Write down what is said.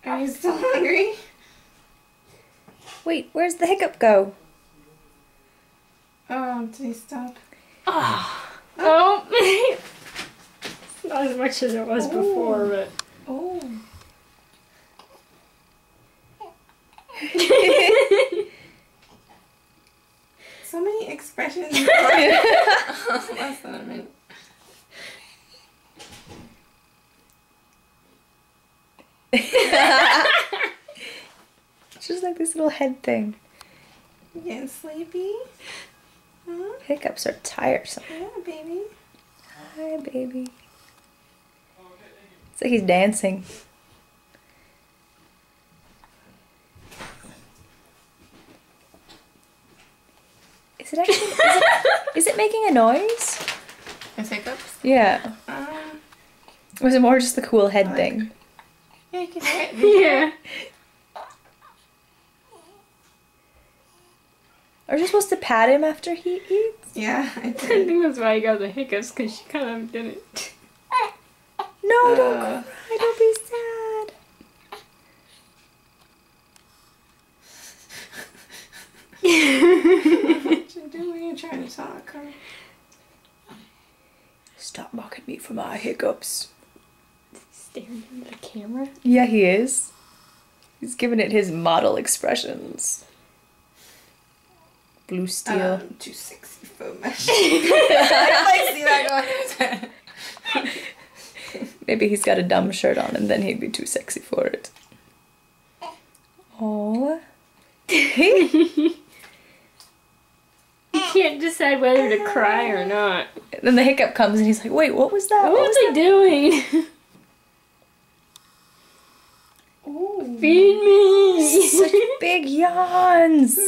Are you still hungry? Wait, where's the hiccup go? Oh, did he stop? Oh. It's not as much as it was before, but... Oh. So many expressions. Less than a minute. It's just like this little head thing. You getting sleepy? Huh? Hiccups are tiresome. Yeah, baby. Hi, baby. It's like he's dancing. Is it actually? Is it making a noise? Is Hiccups? Yeah. Or was it more just the cool head thing? Yeah, you can hear it. Yeah. Are you supposed to pat him after he eats? Yeah, I I did. think that's why he got the hiccups, because she kind of did it. No, don't cry. Don't be sad. What you doing? You're trying to talk, huh? Stop mocking me for my hiccups. Staring into the camera. Yeah, he is. He's giving it his model expressions. Blue steel. I'm too sexy for mesh. I see that going. Maybe he's got a dumb shirt on and then he'd be too sexy for it. Oh. You can't decide whether to cry or not. Then the hiccup comes and he's like, wait, what was that? What was he doing? Ooh. Feed me! Such big yawns.